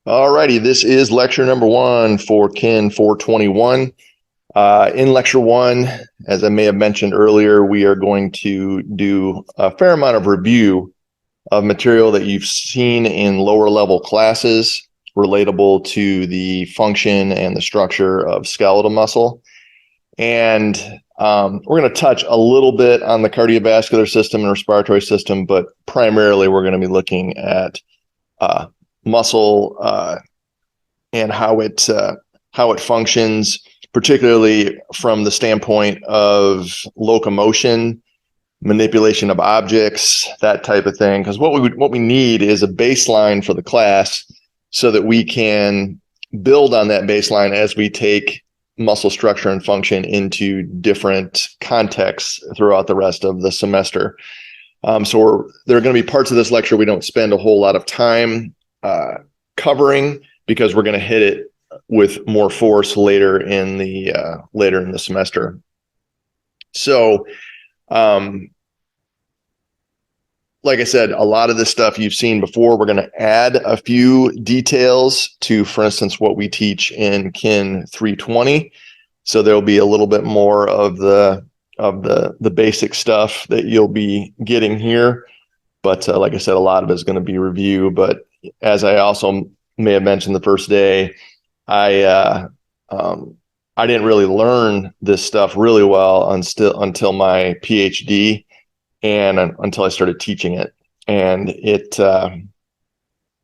Alrighty, this is lecture number 1 for KIN 421. In lecture 1, as I may have mentioned earlier, we are going to do a fair amount of review of material that you've seen in lower level classes relatable to the function and the structure of skeletal muscle. And we're going to touch a little bit on the cardiovascular system and respiratory system, but primarily we're going to be looking at muscle and how it functions, particularly from the standpoint of locomotion, manipulation of objects, that type of thing. Because what we need is a baseline for the class so that we can build on that baseline as we take muscle structure and function into different contexts throughout the rest of the semester. So there are going to be parts of this lecture we don't spend a whole lot of time covering, because we're going to hit it with more force later in the semester. So, like I said, a lot of this stuff you've seen before. We're going to add a few details to, for instance, what we teach in KIN 320. So there'll be a little bit more of the basic stuff that you'll be getting here. But like I said, a lot of it is going to be review. But as I also may have mentioned the first day, I didn't really learn this stuff really well until my PhD and until I started teaching it. And it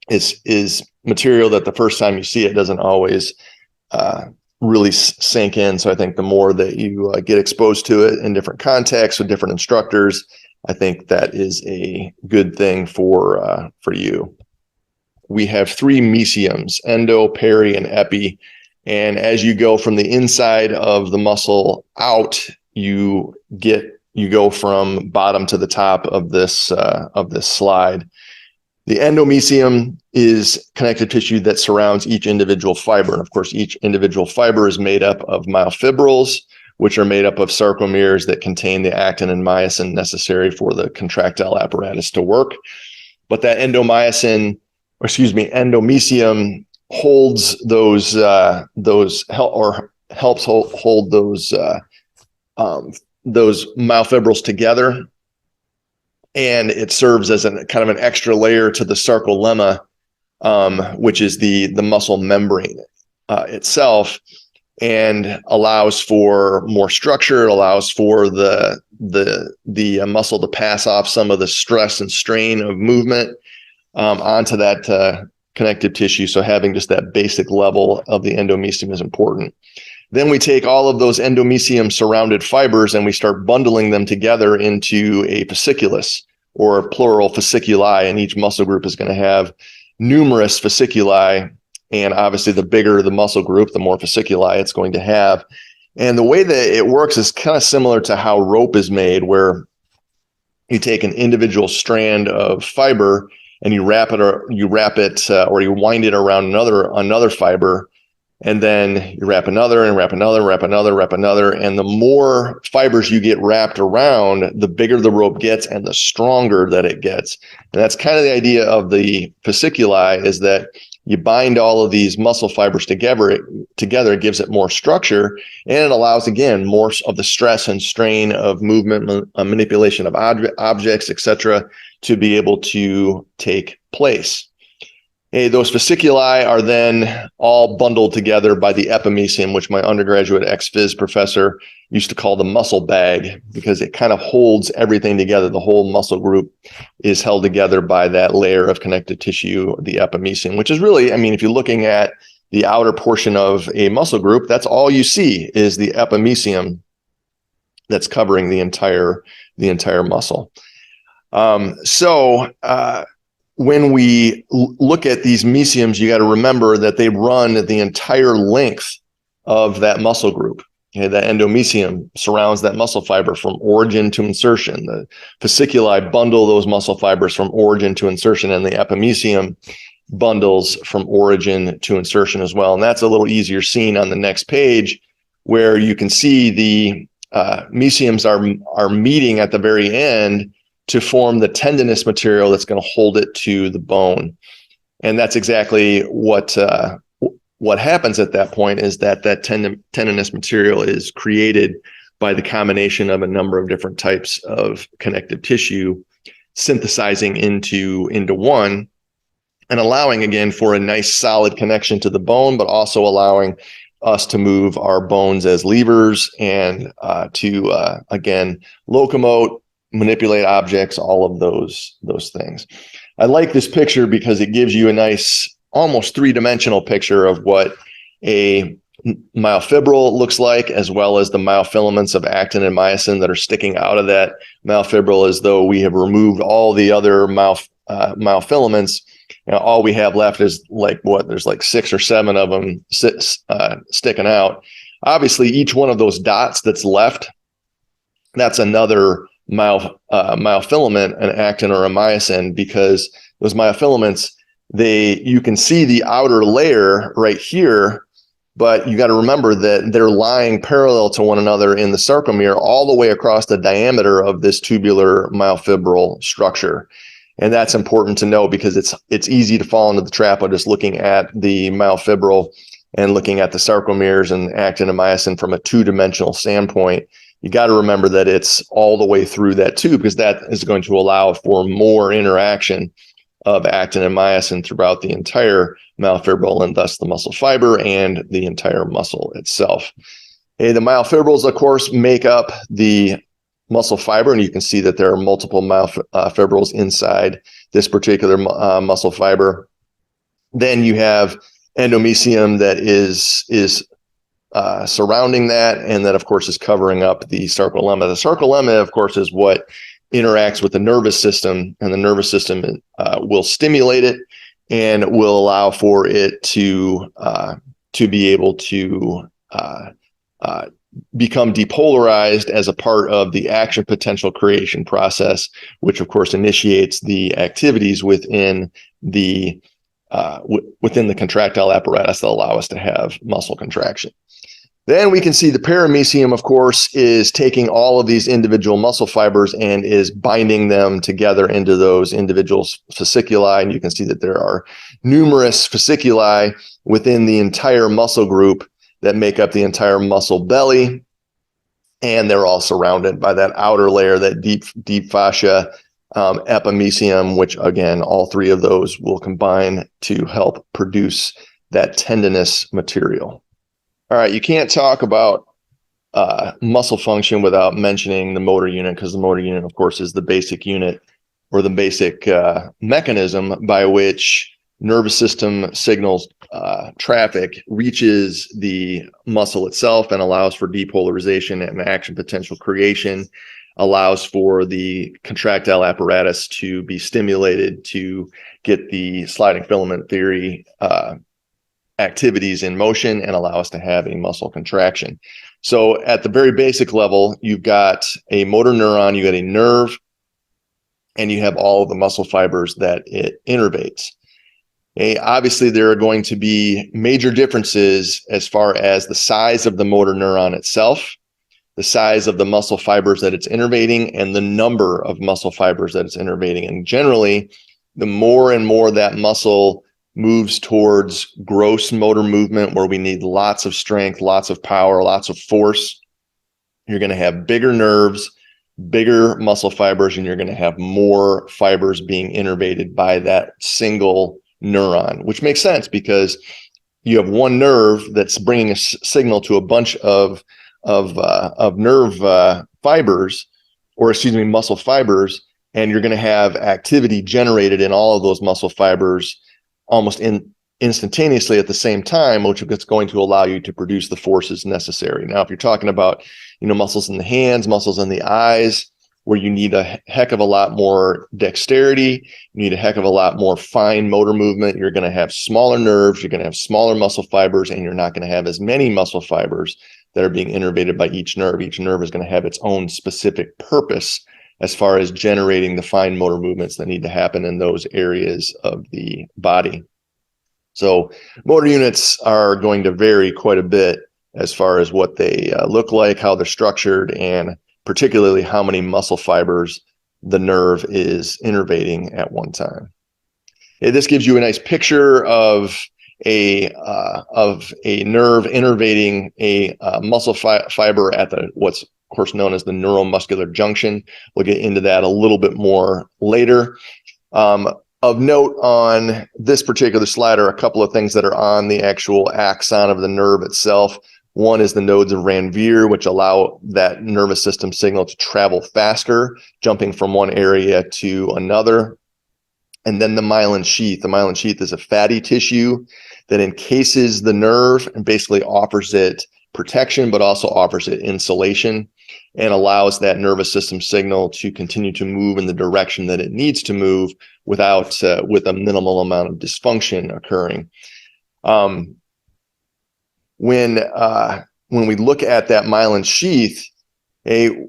is material that the first time you see it doesn't always really sink in. So I think the more that you get exposed to it in different contexts with different instructors, I think that is a good thing for you. We have 3 mesioms: endo, peri, and epi. And as you go from the inside of the muscle out, you go from bottom to the top of this slide. The endomesium is connective tissue that surrounds each individual fiber. And of course, each individual fiber is made up of myofibrils, which are made up of sarcomeres that contain the actin and myosin necessary for the contractile apparatus to work. But that endomesium holds helps hold those myofibrils together, and it serves as a kind of an extra layer to the sarcolemma, which is the muscle membrane itself, and allows for more structure. It allows for the muscle to pass off some of the stress and strain of movement onto that connective tissue. So having just that basic level of the endomesium is important. Then we take all of those endomesium surrounded fibers and we start bundling them together into a fasciculus, or plural fasciculi, and each muscle group is going to have numerous fasciculi. And obviously the bigger the muscle group, the more fasciculi it's going to have. And the way that it works is kind of similar to how rope is made, where you take an individual strand of fiber and you wrap it or you wind it around another fiber, and then you wrap another and wrap another, wrap another, wrap another. And the more fibers you get wrapped around, the bigger the rope gets and the stronger that it gets. And that's kind of the idea of the fasciculi, is that you bind all of these muscle fibers together. It gives it more structure, and it allows, again, more of the stress and strain of movement, manipulation of objects, etc., to be able to take place. Those fasciculi are then all bundled together by the epimesium, which my undergraduate ex-phys professor used to call the muscle bag, because it kind of holds everything together. The whole muscle group is held together by that layer of connective tissue, the epimesium, which is really, if you're looking at the outer portion of a muscle group, that's all you see is the epimesium that's covering the entire muscle. When we look at these mesioms, you got to remember that they run the entire length of that muscle group. Okay, that endomesium surrounds that muscle fiber from origin to insertion. The fasciculi bundle those muscle fibers from origin to insertion, and the epimesium bundles from origin to insertion as well. And that's a little easier seen on the next page, where you can see the mesioms are meeting at the very end to form the tendinous material that's going to hold it to the bone. And that's exactly what happens at that point, is that tendinous material is created by the combination of a number of different types of connective tissue synthesizing into one, and allowing, again, for a nice solid connection to the bone, but also allowing us to move our bones as levers and to again, locomote, manipulate objects, all of those things. I like this picture because it gives you a nice, almost three-dimensional picture of what a myofibril looks like, as well as the myofilaments of actin and myosin that are sticking out of that myofibril, as though we have removed all the other myofilaments. All we have left is there's like 6 or 7 of them sticking out. Obviously, each one of those dots that's left, that's another myofilament, an actin or a myosin, because those myofilaments, you can see the outer layer right here, but you got to remember that they're lying parallel to one another in the sarcomere all the way across the diameter of this tubular myofibril structure. And that's important to know, because it's easy to fall into the trap of just looking at the myofibril and looking at the sarcomeres and actin and myosin from a two-dimensional standpoint. You got to remember that it's all the way through that tube, because that is going to allow for more interaction of actin and myosin throughout the entire myofibril, and thus the muscle fiber and the entire muscle itself. The myofibrils, of course, make up the muscle fiber, and you can see that there are multiple myofibrils inside this particular muscle fiber. Then you have endomysium that is surrounding that, and that, of course, is covering up the sarcolemma. The sarcolemma, of course, is what interacts with the nervous system, and the nervous system will stimulate it and will allow for it to be able to become depolarized as a part of the action potential creation process, which of course initiates the activities within the contractile apparatus that allow us to have muscle contraction. Then we can see the paramecium, of course, is taking all of these individual muscle fibers and is binding them together into those individual fasciculi. And you can see that there are numerous fasciculi within the entire muscle group that make up the entire muscle belly. And they're all surrounded by that outer layer, that deep fascia, epimecium, which, again, all three of those will combine to help produce that tendinous material. All right, you can't talk about muscle function without mentioning the motor unit, because the motor unit, of course, is the basic unit, or the basic mechanism by which nervous system signals traffic reaches the muscle itself and allows for depolarization and action potential creation, allows for the contractile apparatus to be stimulated to get the sliding filament theory activities in motion and allow us to have a muscle contraction. So at the very basic level, you've got a motor neuron, you got a nerve, and you have all of the muscle fibers that it innervates. Obviously, there are going to be major differences as far as the size of the motor neuron itself, the size of the muscle fibers that it's innervating, and the number of muscle fibers that it's innervating. And generally, the more and more that muscle moves towards gross motor movement, where we need lots of strength, lots of power, lots of force, you're going to have bigger nerves, bigger muscle fibers, and you're going to have more fibers being innervated by that single neuron, which makes sense because you have one nerve that's bringing a signal to a bunch of nerve fibers, or excuse me, muscle fibers, and you're going to have activity generated in all of those muscle fibers almost instantaneously at the same time, which is going to allow you to produce the forces necessary. Now, if you're talking about, muscles in the hands, muscles in the eyes, where you need a heck of a lot more dexterity, you need a heck of a lot more fine motor movement, you're going to have smaller nerves, you're going to have smaller muscle fibers, and you're not going to have as many muscle fibers that are being innervated by each nerve. Each nerve is going to have its own specific purpose as far as generating the fine motor movements that need to happen in those areas of the body. So motor units are going to vary quite a bit as far as what they look like, how they're structured, and particularly how many muscle fibers the nerve is innervating at one time. This gives you a nice picture of a nerve innervating a muscle fiber at what's of course known as the neuromuscular junction. We'll get into that a little bit more later. Of note on this particular slide are a couple of things that are on the actual axon of the nerve itself. One is the nodes of Ranvier, which allow that nervous system signal to travel faster, jumping from one area to another. And then the myelin sheath. The myelin sheath is a fatty tissue that encases the nerve and basically offers it protection, but also offers it insulation and allows that nervous system signal to continue to move in the direction that it needs to move without with a minimal amount of dysfunction occurring. When we look at that myelin sheath,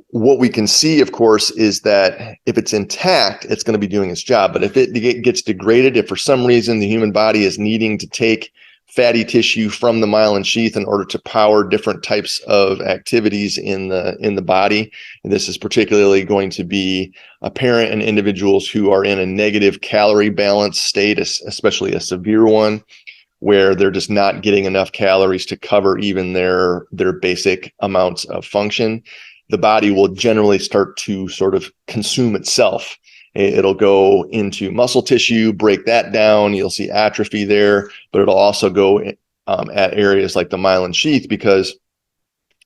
what we can see, of course, is that if it's intact, it's going to be doing its job. But if it gets degraded, if for some reason the human body is needing to take fatty tissue from the myelin sheath in order to power different types of activities in the body, and this is particularly going to be apparent in individuals who are in a negative calorie balance state, especially a severe one, where they're just not getting enough calories to cover even their basic amounts of function. The body will generally start to sort of consume itself. It'll go into muscle tissue, break that down. You'll see atrophy there, but it'll also go at areas like the myelin sheath because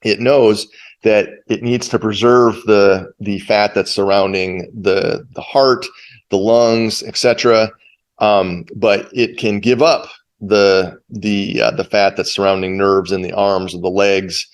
it knows that it needs to preserve the fat that's surrounding the heart, the lungs, etc. But it can give up the fat that's surrounding nerves in the arms or the legs,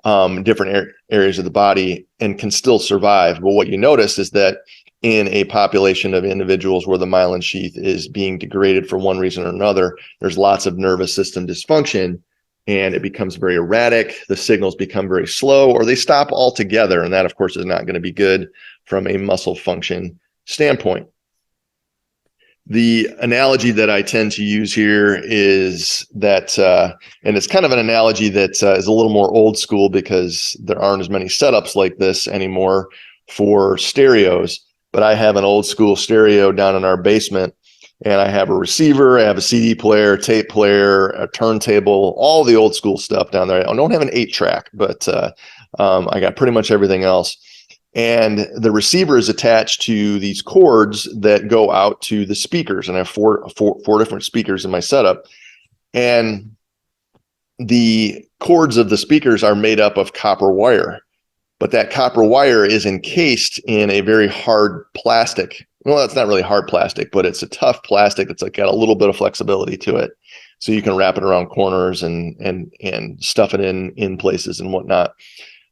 different areas of the body, and can still survive. But what you notice is that in a population of individuals where the myelin sheath is being degraded for one reason or another, there's lots of nervous system dysfunction, and it becomes very erratic. The signals become very slow, or they stop altogether. And that, of course, is not going to be good from a muscle function standpoint. The analogy that I tend to use here is that, and it's kind of an analogy that is a little more old school because there aren't as many setups like this anymore for stereos. But I have an old school stereo down in our basement, and I have a receiver, I have a CD player, tape player, a turntable, all the old school stuff down there. I don't have an 8-track, but I got pretty much everything else. And the receiver is attached to these cords that go out to the speakers, and I have four different speakers in my setup. And the cords of the speakers are made up of copper wire, but that copper wire is encased in a very hard plastic. Well, it's not really hard plastic, but it's a tough plastic that's like got a little bit of flexibility to it, so you can wrap it around corners and stuff it in places and whatnot.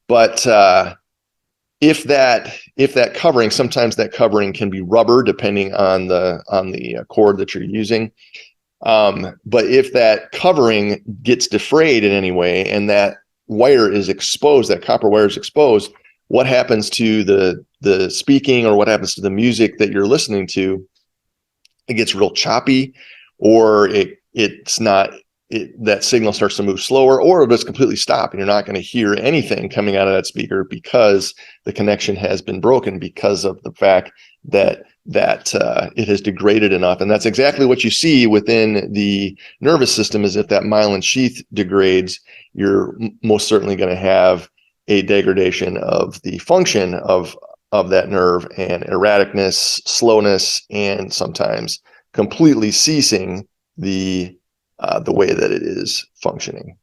But if that covering, sometimes that covering can be rubber depending on the cord that you're using. But if that covering gets defrayed in any way and that wire is exposed, that copper wire is exposed, what happens to the speaking, or what happens to the music that you're listening to? It gets real choppy, or that signal starts to move slower, or it'll just completely stop and you're not going to hear anything coming out of that speaker because the connection has been broken because of the fact that it has degraded enough. And that's exactly what you see within the nervous system, is if that myelin sheath degrades, you're most certainly going to have a degradation of the function of that nerve, and erraticness, slowness, and sometimes completely ceasing the way that it is functioning.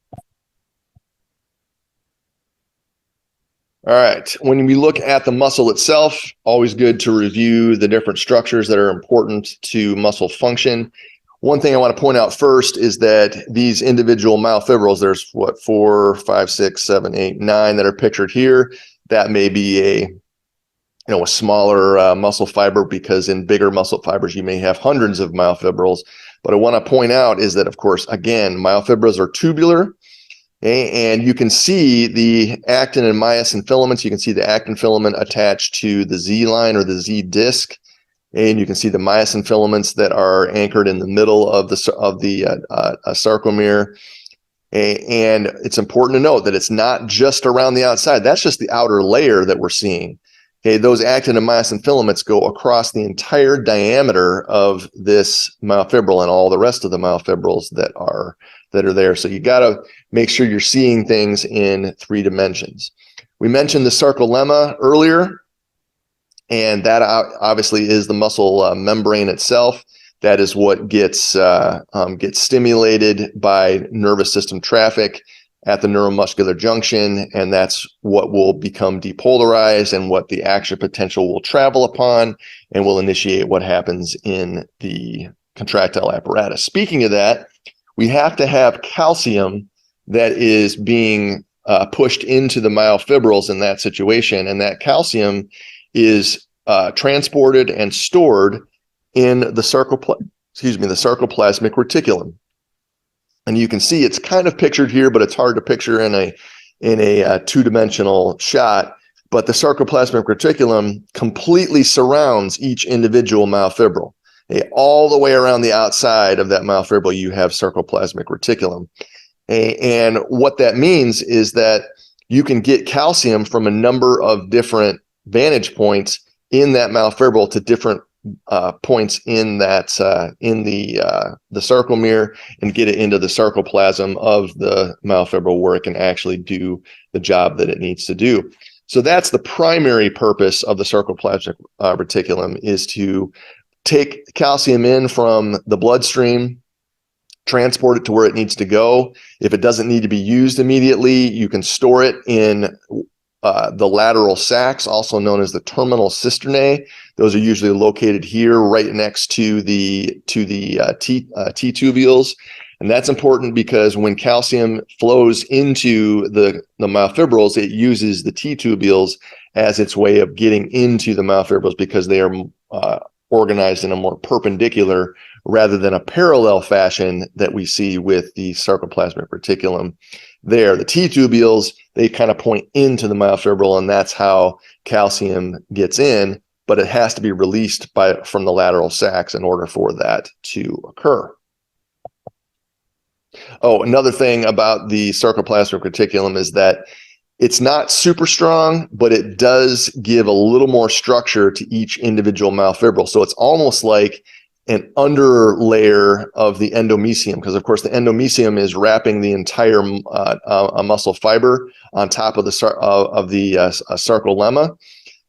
All right, when we look at the muscle itself, always good to review the different structures that are important to muscle function. One thing I want to point out first is that these individual myofibrils, there's 4, 5, 6, 7, 8, 9 that are pictured here. That may be a smaller muscle fiber, because in bigger muscle fibers, you may have hundreds of myofibrils. But I want to point out is that, of course, again, myofibrils are tubular, and you can see the actin and myosin filaments. You can see the actin filament attached to the Z line or the Z disc, and you can see the myosin filaments that are anchored in the middle of the sarcomere. And it's important to note that it's not just around the outside. That's just the outer layer that we're seeing. Okay, those actin and myosin filaments go across the entire diameter of this myofibril and all the rest of the myofibrils that are there. So you got to make sure you're seeing things in 3 dimensions. We mentioned the sarcolemma earlier, and that obviously is the muscle membrane itself. That is what gets stimulated by nervous system traffic at the neuromuscular junction, and that's what will become depolarized and what the action potential will travel upon and will initiate what happens in the contractile apparatus. Speaking of that, we have to have calcium that is being pushed into the myofibrils in that situation, and that calcium is transported and stored in the sarcoplasmic reticulum. And you can see it's kind of pictured here, but it's hard to picture in a two-dimensional shot. But the sarcoplasmic reticulum completely surrounds each individual myofibril. All the way around the outside of that myofibril, you have sarcoplasmic reticulum. And what that means is that you can get calcium from a number of different vantage points in that myofibril to different points in that in the sarcomere, and get it into the sarcoplasm of the myofibril where it can actually do the job that it needs to do. So that's the primary purpose of the sarcoplasmic reticulum, is to take calcium in from the bloodstream, transport it to where it needs to go. If it doesn't need to be used immediately, you can store it in the lateral sacs, also known as the terminal cisternae. Those are usually located here, right next to the T tubules. And that's important because when calcium flows into the myofibrils, it uses the T tubules as its way of getting into the myofibrils, because they are organized in a more perpendicular rather than a parallel fashion that we see with the sarcoplasmic reticulum. There, the T tubules, they kind of point into the myofibril, and that's how calcium gets in, but it has to be released from the lateral sacs in order for that to occur. Oh, another thing about the sarcoplasmic reticulum is that it's not super strong, but it does give a little more structure to each individual myofibril. So it's almost like an under layer of the endomysium, because of course the endomysium is wrapping the entire muscle fiber on top of the sarcolemma.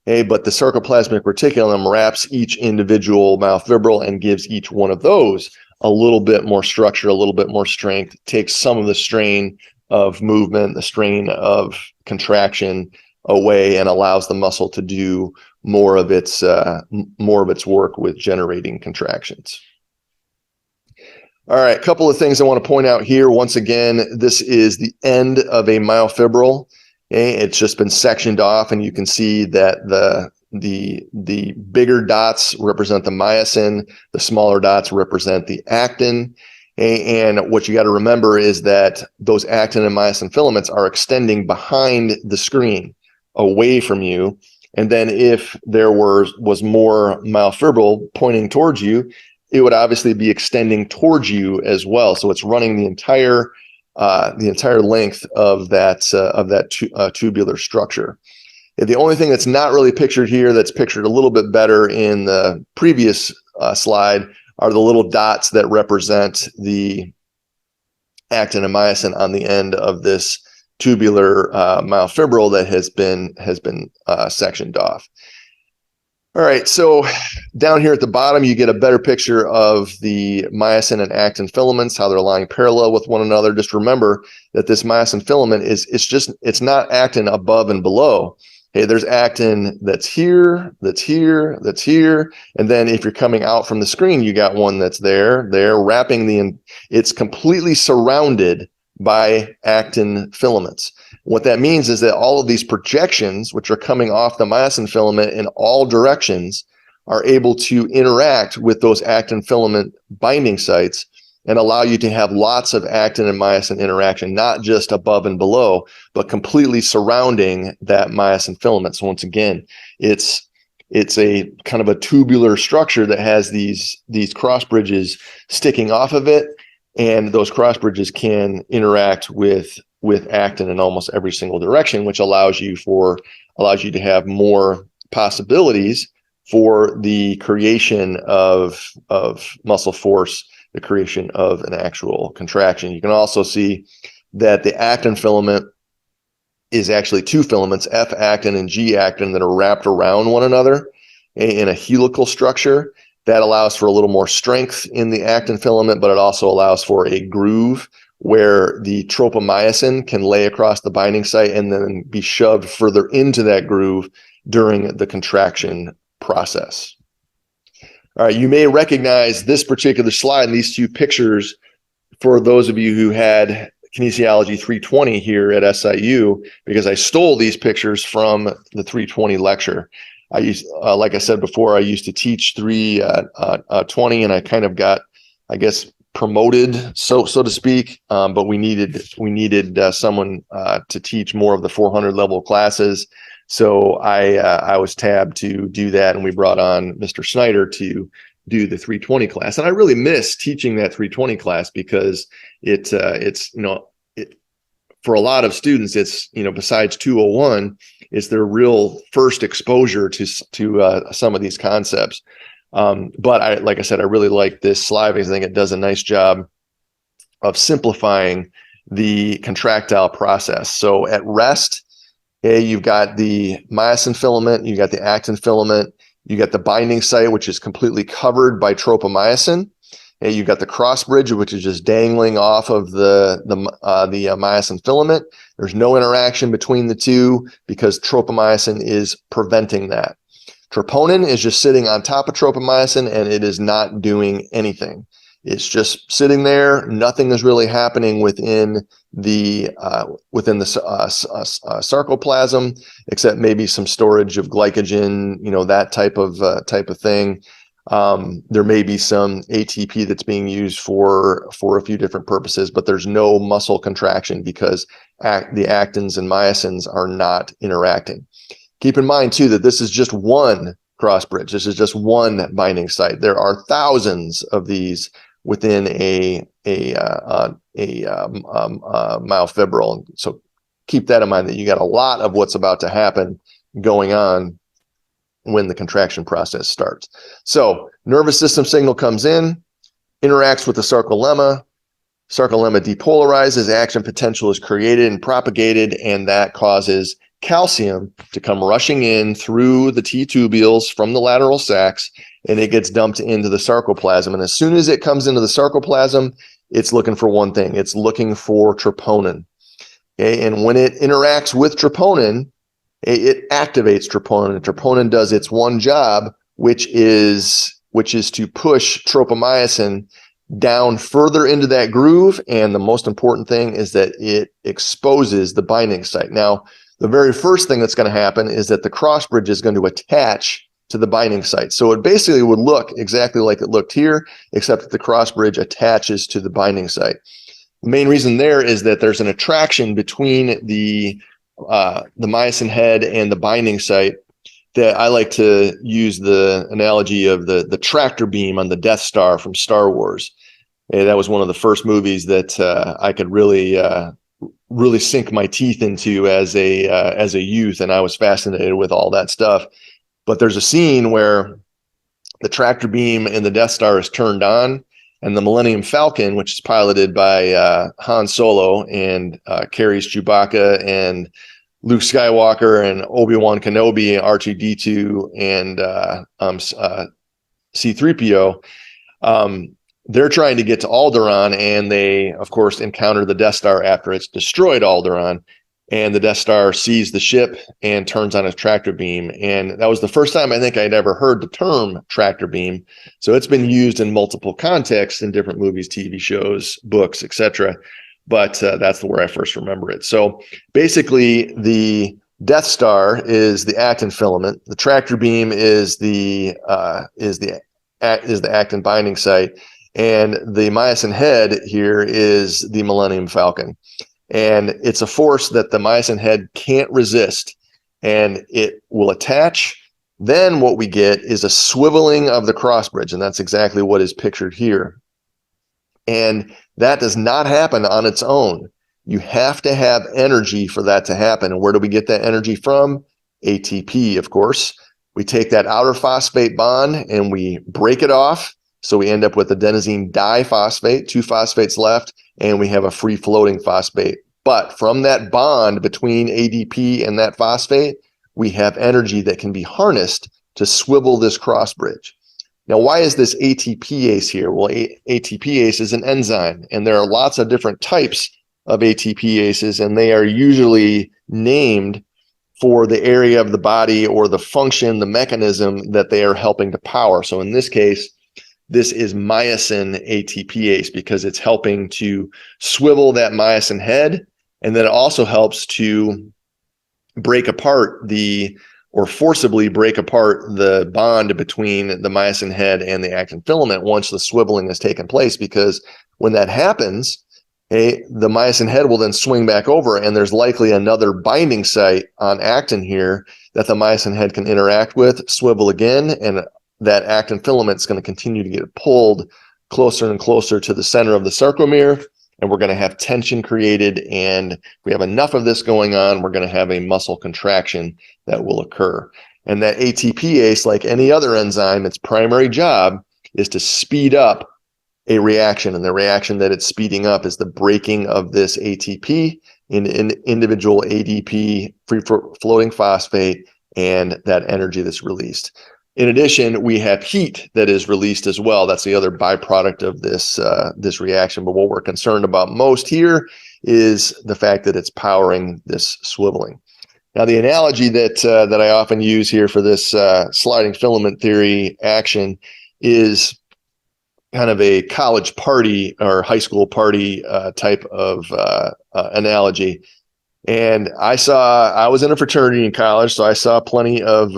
But the sarcoplasmic reticulum wraps each individual myofibril and gives each one of those a little bit more structure, a little bit more strength, takes some of the strain of movement, the strain of contraction away, and allows the muscle to do more of its work with generating contractions. All right, a couple of things I want to point out here. Once again, this is the end of a myofibril. Okay, it's just been sectioned off, and you can see that the bigger dots represent the myosin, the smaller dots represent the actin. And what you got to remember is that those actin and myosin filaments are extending behind the screen, away from you. And then if there was more myofibril pointing towards you, it would obviously be extending towards you as well. So it's running the entire length of that tubular structure. The only thing that's not really pictured here, that's pictured a little bit better in the previous slide, are the little dots that represent the actin and myosin on the end of this tubular myofibril that has been sectioned off. All right, so down here at the bottom, you get a better picture of the myosin and actin filaments, how they're lying parallel with one another. Just remember that this myosin filament it's not actin above and below. Hey, there's actin that's here, that's here, that's here. And then if you're coming out from the screen, you got one that's there wrapping it's completely surrounded by actin filaments. What that means is that all of these projections, which are coming off the myosin filament in all directions, are able to interact with those actin filament binding sites and allow you to have lots of actin and myosin interaction, not just above and below, but completely surrounding that myosin filament. So once again, it's a kind of a tubular structure that has these cross bridges sticking off of it, and those cross bridges can interact with actin in almost every single direction, which allows you to have more possibilities for the creation of muscle force, the creation of an actual contraction. You can also see that the actin filament is actually two filaments, F-actin and G-actin, that are wrapped around one another in a helical structure. That allows for a little more strength in the actin filament, but it also allows for a groove where the tropomyosin can lay across the binding site and then be shoved further into that groove during the contraction process. All right, you may recognize this particular slide and these two pictures for those of you who had Kinesiology 320 here at SIU, because I stole these pictures from the 320 lecture. I used, like I said before, I used to teach 320, and I kind of got, I guess, promoted, so to speak. But we needed someone to teach more of the 400 level classes. So I was tabbed to do that, and we brought on Mr. Snyder to do the 320 class. And I really miss teaching that 320 class because it's for a lot of students, it's, besides 201, it's their real first exposure to some of these concepts. But like I said, I really like this slide because I think it does a nice job of simplifying the contractile process. So at rest, you've got the myosin filament, you've got the actin filament, you got the binding site, which is completely covered by tropomyosin. And you've got the cross bridge, which is just dangling off of the myosin filament. There's no interaction between the two because tropomyosin is preventing that. Troponin is just sitting on top of tropomyosin, and it is not doing anything. It's just sitting there. Nothing is really happening within the sarcoplasm, except maybe some storage of glycogen, that type of thing. There may be some ATP that's being used for a few different purposes, but there's no muscle contraction because the actins and myosins are not interacting. Keep in mind too that this is just one cross bridge. This is just one binding site. There are thousands of these within a myofibril. So keep that in mind, that you got a lot of what's about to happen going on when the contraction process starts. So nervous system signal comes in, interacts with the sarcolemma. Sarcolemma depolarizes, action potential is created and propagated, and that causes calcium to come rushing in through the T tubules from the lateral sacs, and it gets dumped into the sarcoplasm. And as soon as it comes into the sarcoplasm, it's looking for one thing. It's looking for troponin. Okay? And when it interacts with troponin, it activates troponin. Troponin does its one job, which is to push tropomyosin down further into that groove. And the most important thing is that it exposes the binding site. Now, the very first thing that's going to happen is that the cross bridge is going to attach to the binding site. So it basically would look exactly like it looked here, except that the cross bridge attaches to the binding site. The main reason there is that there's an attraction between the myosin head and the binding site that I like to use the analogy of the tractor beam on the Death Star from Star Wars. And that was one of the first movies that I could really sink my teeth into as a youth, and I was fascinated with all that stuff. But there's a scene where the tractor beam in the Death Star is turned on, and the Millennium Falcon, which is piloted by Han Solo and carries Chewbacca and Luke Skywalker and Obi-Wan Kenobi, R2-D2, and C-3PO, they're trying to get to Alderaan, and they, of course, encounter the Death Star after it's destroyed Alderaan. And the Death Star sees the ship and turns on its tractor beam. And that was the first time I think I'd ever heard the term tractor beam. So it's been used in multiple contexts in different movies, TV shows, books, etc. But that's where I first remember it. So basically, the Death Star is the actin filament. The tractor beam is the actin binding site, and the myosin head here is the Millennium Falcon. And it's a force that the myosin head can't resist, and it will attach. Then what we get is a swiveling of the cross bridge, and that's exactly what is pictured here. And that does not happen on its own. You have to have energy for that to happen. And where do we get that energy from? ATP, of course. We take that outer phosphate bond and we break it off. So we end up with adenosine diphosphate, 2 phosphates left, and we have a free floating phosphate. But from that bond between ADP and that phosphate, we have energy that can be harnessed to swivel this cross bridge. Now, why is this ATPase here? Well, ATPase is an enzyme, and there are lots of different types of ATPases, and they are usually named for the area of the body or the function, the mechanism that they are helping to power. So in this case, this is myosin ATPase because it's helping to swivel that myosin head, and then it also helps to break apart or forcibly break apart the bond between the myosin head and the actin filament once the swiveling has taken place, because when that happens, the myosin head will then swing back over, and there's likely another binding site on actin here that the myosin head can interact with, swivel again, and that actin filament is going to continue to get pulled closer and closer to the center of the sarcomere, and we're going to have tension created. And if we have enough of this going on, we're going to have a muscle contraction that will occur. And that ATPase, like any other enzyme, its primary job is to speed up a reaction. And the reaction that it's speeding up is the breaking of this ATP in individual ADP, free floating phosphate, and that energy that's released. In addition, we have heat that is released as well. That's the other byproduct of this reaction. But what we're concerned about most here is the fact that it's powering this swiveling. Now, the analogy that I often use here for this sliding filament theory action is kind of a college party or high school party type of analogy. And I was in a fraternity in college, so I saw plenty of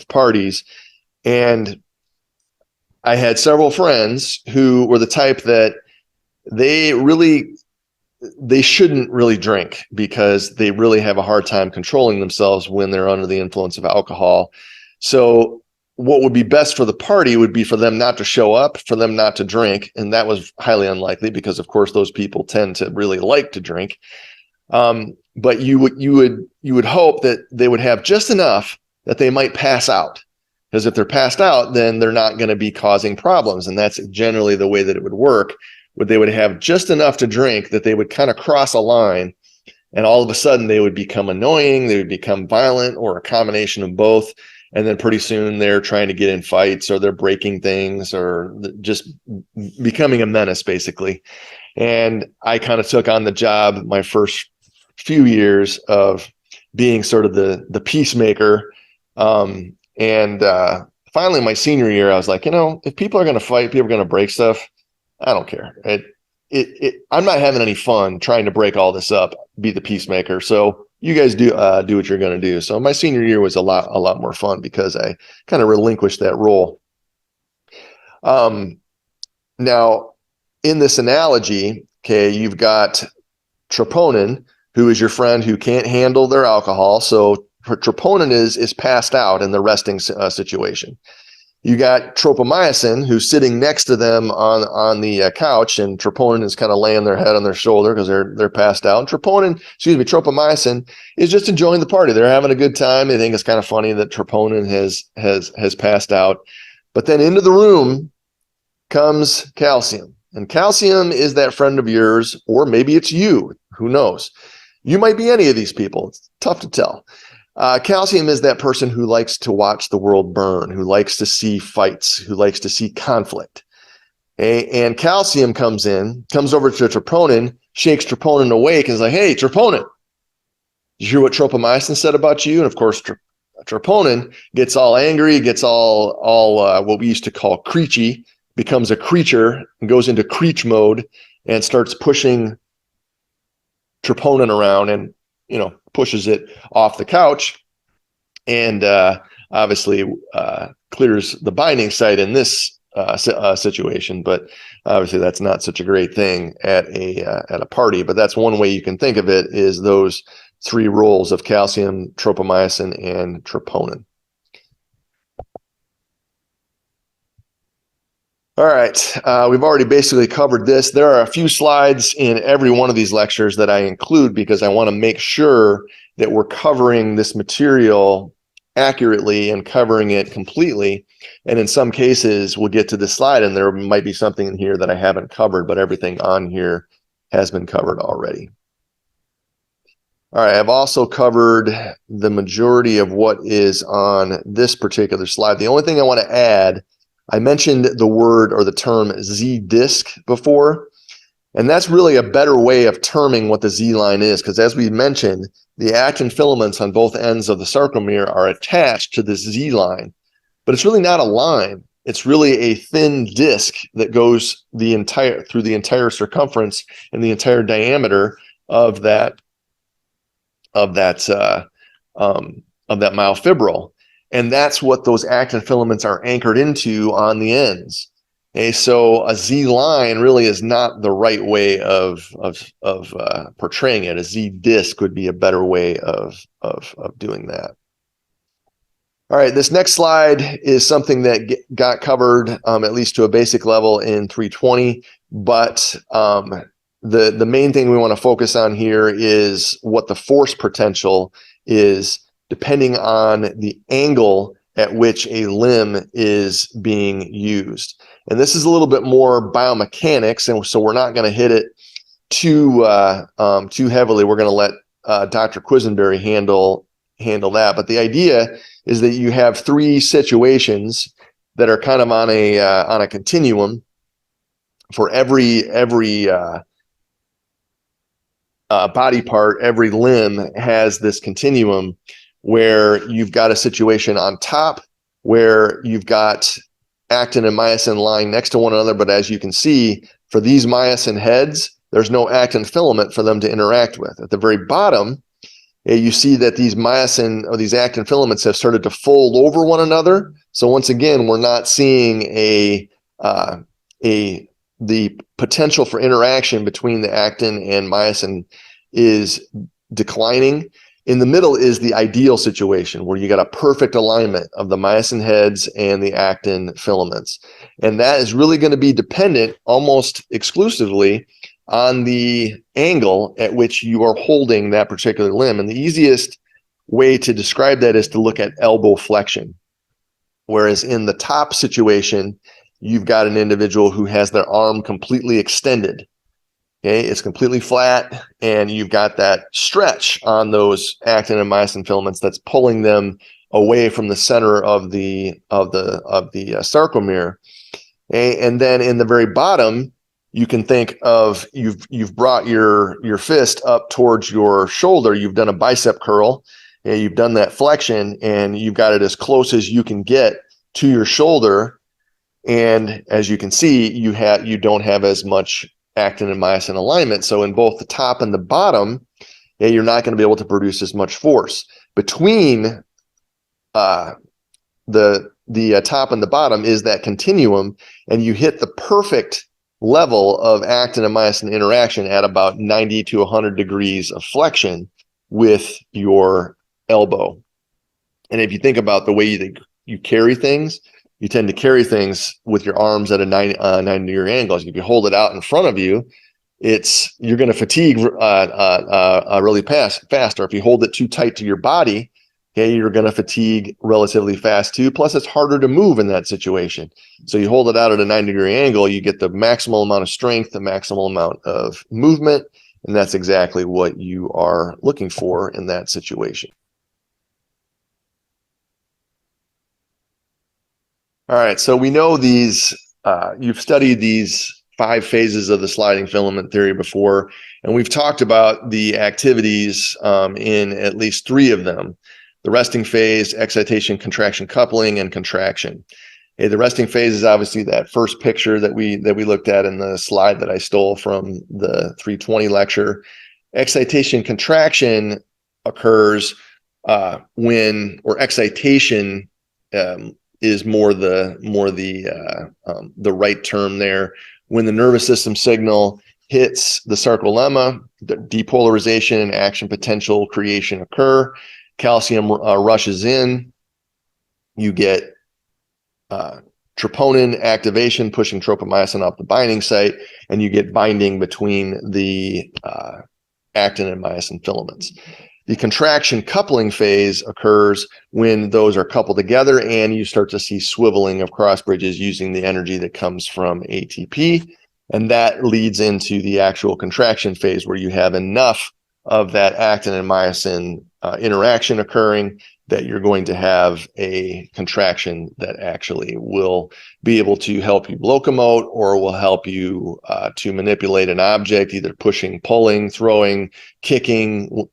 parties, and I had several friends who were the type that they shouldn't really drink because they really have a hard time controlling themselves when they're under the influence of alcohol. So what would be best for the party would be for them not to show up, for them not to drink, and that was highly unlikely because, of course, those people tend to really like to drink. But you would hope that they would have just enough that they might pass out, because if they're passed out, then they're not going to be causing problems. And that's generally the way that it would work. They would have just enough to drink that they would kind of cross a line, and all of a sudden they would become annoying, they would become violent, or a combination of both. And then pretty soon they're trying to get in fights, or they're breaking things, or just becoming a menace, basically. And I kind of took on the job my first few years of being sort of the peacemaker. Finally, my senior year, I was like, if people are going to fight, people are going to break stuff, I don't care. I'm not having any fun trying to break all this up, be the peacemaker. So you guys do what you're going to do. So my senior year was a lot more fun because I kind of relinquished that role. Now, in this analogy, okay, you've got troponin, who is your friend who can't handle their alcohol. So troponin is passed out in the resting situation. You got tropomyosin, who's sitting next to them on the couch, and troponin is kind of laying their head on their shoulder because they're passed out. And tropomyosin is just enjoying the party. They're having a good time. They think it's kind of funny that troponin has passed out. But then into the room comes calcium, and calcium is that friend of yours, or maybe it's you. Who knows? You might be any of these people. It's tough to tell. Calcium is that person who likes to watch the world burn, who likes to see fights, who likes to see conflict. And calcium comes over to troponin, shakes troponin awake, and is like, "Hey, troponin, did you hear what tropomyosin said about you?" And of course, troponin gets all angry, gets all what we used to call creechy, becomes a creature and goes into creech mode and starts pushing troponin around and pushes it off the couch, and obviously clears the binding site in this situation. But obviously that's not such a great thing at a party. But that's one way you can think of it, is those three roles of calcium, tropomyosin, and troponin. All right, we've already basically covered this. There are a few slides in every one of these lectures that I include because I want to make sure that we're covering this material accurately and covering it completely. And in some cases, we'll get to this slide and there might be something in here that I haven't covered, but everything on here has been covered already. All right, I've also covered the majority of what is on this particular slide. The only thing I want to add, I mentioned the word or the term Z-disc before, and that's really a better way of terming what the Z-line is, because as we mentioned, the actin filaments on both ends of the sarcomere are attached to this Z-line, but it's really not a line. It's really a thin disc that goes through the entire circumference and the entire diameter of that myofibril, and that's what those actin filaments are anchored into on the ends. Okay, so a Z line really is not the right way of portraying it. A Z disc would be a better way of doing that. All right, this next slide is something that got covered at least to a basic level in 320, but the main thing we want to focus on here is what the force potential is depending on the angle at which a limb is being used. And this is a little bit more biomechanics, and so we're not going to hit it too heavily. We're going to let Dr. Quisenberry handle that. But the idea is that you have three situations that are kind of on a continuum. For every body part, every limb has this continuum where you've got a situation on top where you've got actin and myosin lying next to one another. But as you can see, for these myosin heads, there's no actin filament for them to interact with. At the very bottom, you see that these myosin or these actin filaments have started to fold over one another. So once again, we're not seeing the potential for interaction between the actin and myosin is declining. In the middle is the ideal situation where you got a perfect alignment of the myosin heads and the actin filaments. And that is really going to be dependent almost exclusively on the angle at which you are holding that particular limb. And the easiest way to describe that is to look at elbow flexion. Whereas in the top situation, you've got an individual who has their arm completely extended. Okay, it's completely flat, and you've got that stretch on those actin and myosin filaments that's pulling them away from the center of the sarcomere. Okay, and then in the very bottom, you can think of you've brought your fist up towards your shoulder. You've done a bicep curl, and you've done that flexion, and you've got it as close as you can get to your shoulder. And as you can see, you don't have as much actin and myosin alignment. So in both the top and the bottom, you're not going to be able to produce as much force. Between the top and the bottom is that continuum, and you hit the perfect level of actin and myosin interaction at about 90 to 100 degrees of flexion with your elbow. And if you think about the way you carry things, you tend to carry things with your arms at a 90-degree angle. If you hold it out in front of you, you're going to fatigue really fast. Or if you hold it too tight to your body, okay, you're going to fatigue relatively fast too. Plus, it's harder to move in that situation. So you hold it out at a 90-degree angle, you get the maximal amount of strength, the maximal amount of movement, and that's exactly what you are looking for in that situation. All right, so we know these, you've studied these 5 phases of the sliding filament theory before, and we've talked about the activities in at least 3 of them: the resting phase, excitation, contraction, coupling, and contraction. Okay, the resting phase is obviously that first picture that we looked at in the slide that I stole from the 320 lecture. Excitation, contraction occurs or excitation is more the right term there. When the nervous system signal hits the sarcolemma, the depolarization and action potential creation occur. Calcium rushes in. You get troponin activation, pushing tropomyosin off the binding site, and you get binding between the actin and myosin filaments. The contraction coupling phase occurs when those are coupled together and you start to see swiveling of cross bridges using the energy that comes from ATP. And that leads into the actual contraction phase where you have enough of that actin and myosin interaction occurring that you're going to have a contraction that actually will be able to help you locomote or will help you to manipulate an object, either pushing, pulling, throwing, kicking,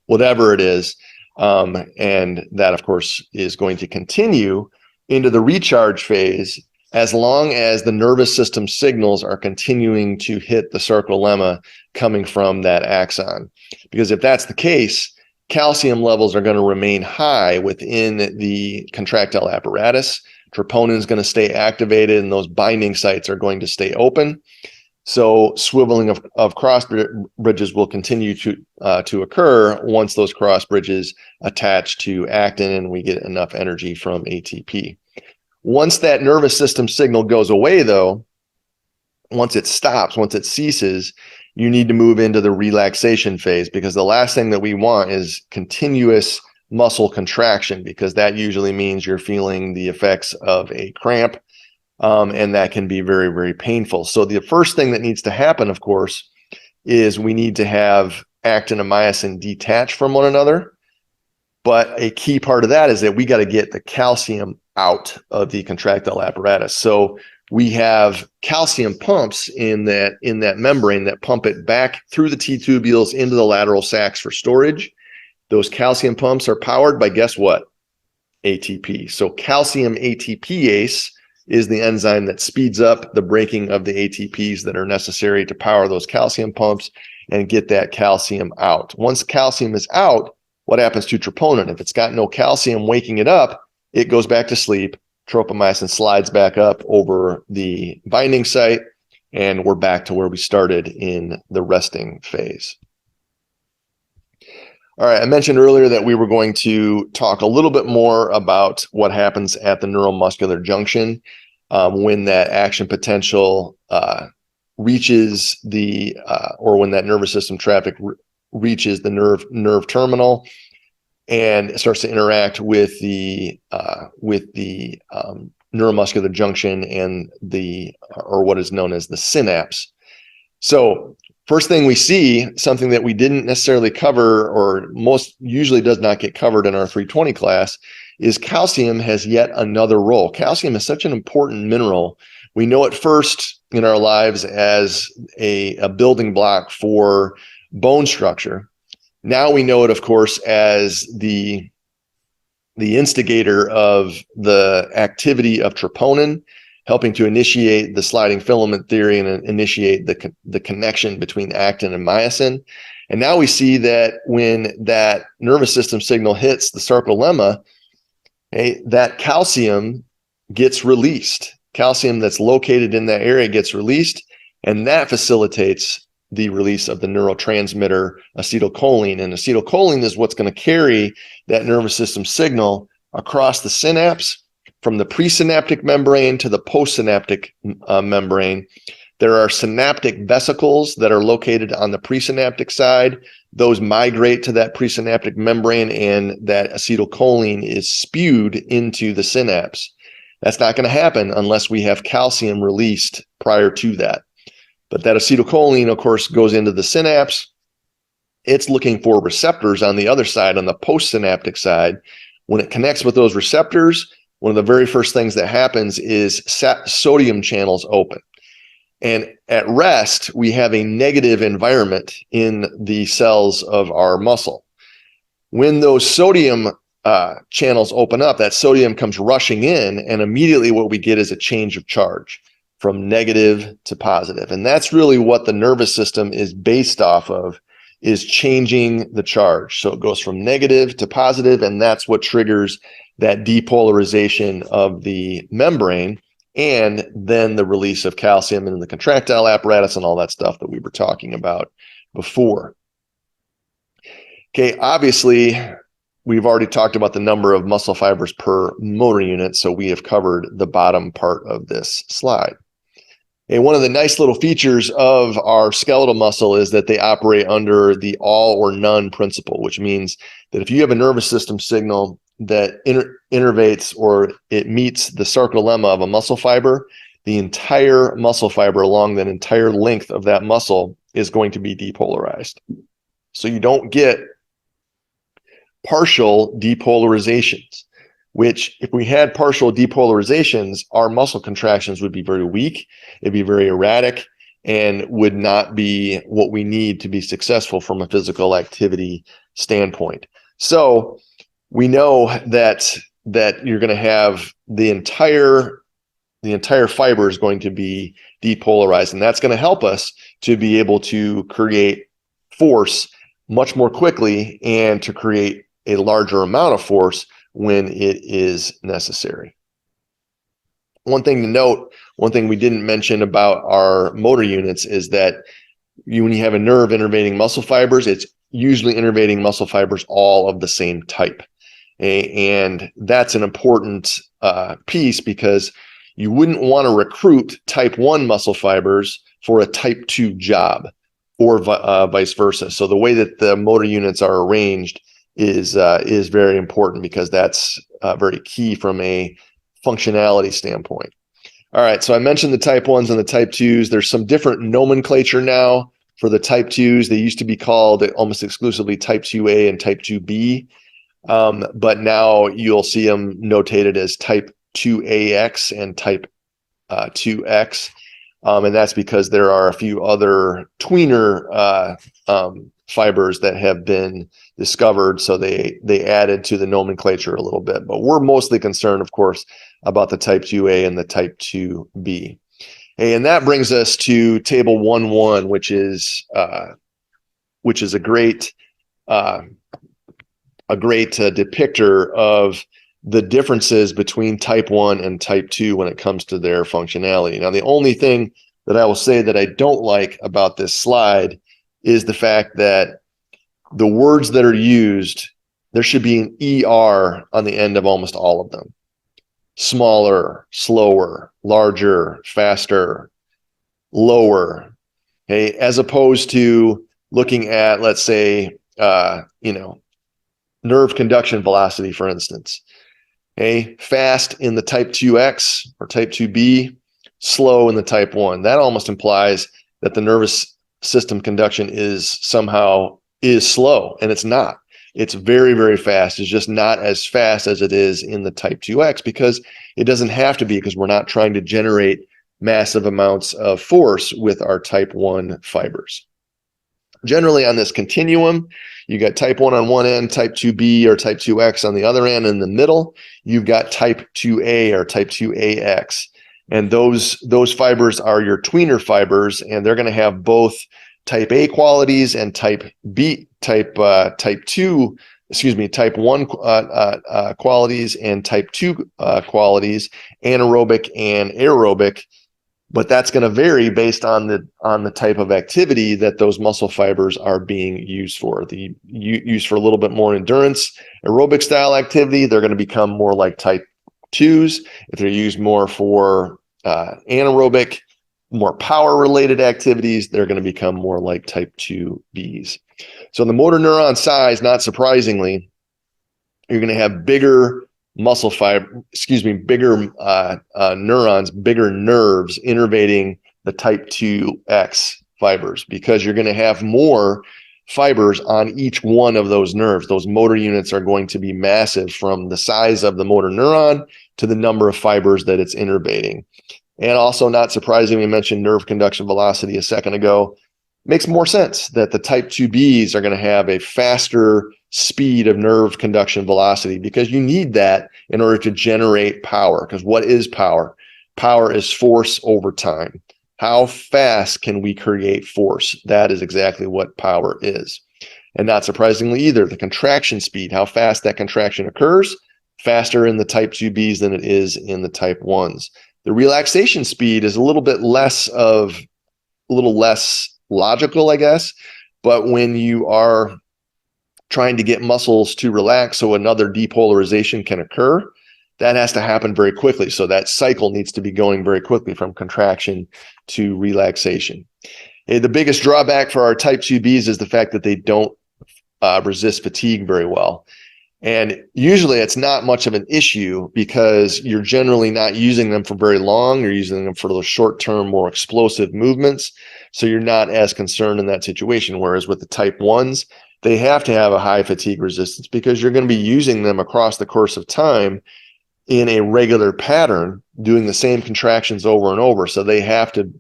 whatever it is. And that, of course, is going to continue into the recharge phase as long as the nervous system signals are continuing to hit the sarcolemma coming from that axon. Because if that's the case, calcium levels are going to remain high within the contractile apparatus. Troponin is going to stay activated and those binding sites are going to stay open. So swiveling of cross bridges will continue to occur once those cross bridges attach to actin and we get enough energy from ATP. Once that nervous system signal goes away, though, once it stops, once it ceases, you need to move into the relaxation phase, because the last thing that we want is continuous muscle contraction, because that usually means you're feeling the effects of a cramp, and that can be very, very painful. So the first thing that needs to happen, of course, is we need to have actin and myosin detach from one another. But a key part of that is that we got to get the calcium out of the contractile apparatus. So we have calcium pumps in that membrane that pump it back through the T tubules into the lateral sacs for storage. Those calcium pumps are powered by, guess what? ATP. So calcium ATPase is the enzyme that speeds up the breaking of the ATPs that are necessary to power those calcium pumps and get that calcium out. Once calcium is out, what happens to troponin? If it's got no calcium waking it up, it goes back to sleep. Tropomyosin slides back up over the binding site, and we're back to where we started in the resting phase. All right, I mentioned earlier that we were going to talk a little bit more about what happens at the neuromuscular junction when that action potential reaches the, or when that nervous system traffic reaches the nerve terminal and starts to interact with the neuromuscular junction and or what is known as the synapse. So first thing we see, something that we didn't necessarily cover, or most usually does not get covered in our 320 class, is calcium has yet another role. Calcium is such an important mineral. We know it first in our lives as a building block for bone structure. Now we know it, of course, as the instigator of the activity of troponin, helping to initiate the sliding filament theory and initiate the connection between actin and myosin. And now we see that when that nervous system signal hits the sarcolemma, that calcium gets released. Calcium that's located in that area gets released, and that facilitates the release of the neurotransmitter acetylcholine. And acetylcholine is what's going to carry that nervous system signal across the synapse from the presynaptic membrane to the postsynaptic membrane. There are synaptic vesicles that are located on the presynaptic side. Those migrate to that presynaptic membrane, and that acetylcholine is spewed into the synapse. That's not going to happen unless we have calcium released prior to that. But that acetylcholine, of course, goes into the synapse. It's looking for receptors on the other side, on the postsynaptic side. When it connects with those receptors, one of the very first things that happens is sodium channels open. And at rest, we have a negative environment in the cells of our muscle. When those sodium channels open up, that sodium comes rushing in, and immediately what we get is a change of charge from negative to positive. And that's really what the nervous system is based off of, is changing the charge. So it goes from negative to positive, and that's what triggers that depolarization of the membrane, and then the release of calcium in the contractile apparatus and all that stuff that we were talking about before. Okay, obviously, we've already talked about the number of muscle fibers per motor unit, so we have covered the bottom part of this slide. And one of the nice little features of our skeletal muscle is that they operate under the all or none principle, which means that if you have a nervous system signal that innervates or it meets the sarcolemma of a muscle fiber, the entire muscle fiber along that entire length of that muscle is going to be depolarized. So you don't get partial depolarizations, which if we had partial depolarizations, our muscle contractions would be very weak, it'd be very erratic, and would not be what we need to be successful from a physical activity standpoint. So we know that you're going to have the entire fiber is going to be depolarized, and that's going to help us to be able to create force much more quickly and to create a larger amount of force when it is necessary. One thing to note, one thing we didn't mention about our motor units is that when you have a nerve innervating muscle fibers, it's usually innervating muscle fibers all of the same type. And that's an important piece, because you wouldn't want to recruit type 1 muscle fibers for a type 2 job, or vice versa. So the way that the motor units are arranged is very important, because that's very key from a functionality standpoint. All right, so I mentioned the type 1s and the type 2s. There's some different nomenclature now for the type 2s. They used to be called almost exclusively type 2A and type 2B, but now you'll see them notated as type 2AX and type 2X. And that's because there are a few other tweener fibers that have been discovered, so they added to the nomenclature a little bit. But we're mostly concerned, of course, about the type 2A and the type 2B. And that brings us to table 1.1, which is a great depictor of the differences between type 1 and type 2 when it comes to their functionality. Now, the only thing that I will say that I don't like about this slide is the fact that the words that are used, there should be an ER on the end of almost all of them. Smaller, slower, larger, faster, lower, okay, as opposed to looking at, let's say, nerve conduction velocity, for instance. Okay, fast in the type 2X or type 2B, slow in the type 1. That almost implies that the nervous system conduction is slow, and it's not. It's very, very fast. It's just not as fast as it is in the type 2X, because it doesn't have to be, because we're not trying to generate massive amounts of force with our type 1 fibers. Generally on this continuum, you got type 1 on one end, type 2B or type 2X on the other end. In the middle, you've got type 2A or type 2AX. And those fibers are your tweener fibers, and they're going to have both type A qualities and type 1 qualities and type 2 qualities, anaerobic and aerobic. But that's going to vary based on the type of activity that those muscle fibers are being used for. Used for a little bit more endurance, aerobic style activity, they're going to become more like type 2s. If they're used more for anaerobic, more power related activities, they're going to become more like type 2Bs. So the motor neuron size, not surprisingly, you're going to have bigger muscle fiber, bigger neurons, bigger nerves innervating the type 2X fibers, because you're going to have more fibers on each one of those nerves. Those motor units are going to be massive, from the size of the motor neuron to the number of fibers that it's innervating. And also, not surprising, we mentioned nerve conduction velocity a second ago. Makes more sense that the type 2Bs are going to have a faster speed of nerve conduction velocity, because you need that in order to generate power. Because what is power? Power is force over time. How fast can we create force? That is exactly what power is. And not surprisingly either, the contraction speed, how fast that contraction occurs, faster in the type 2Bs than it is in the type 1s. The relaxation speed is a little less logical, I guess. But when you are trying to get muscles to relax so another depolarization can occur, that has to happen very quickly. So that cycle needs to be going very quickly from contraction to relaxation. The biggest drawback for our type 2Bs is the fact that they don't resist fatigue very well. And usually it's not much of an issue because you're generally not using them for very long. You're using them for those short-term, more explosive movements. So you're not as concerned in that situation. Whereas with the type 1s, they have to have a high fatigue resistance because you're going to be using them across the course of time in a regular pattern, doing the same contractions over and over. So they have to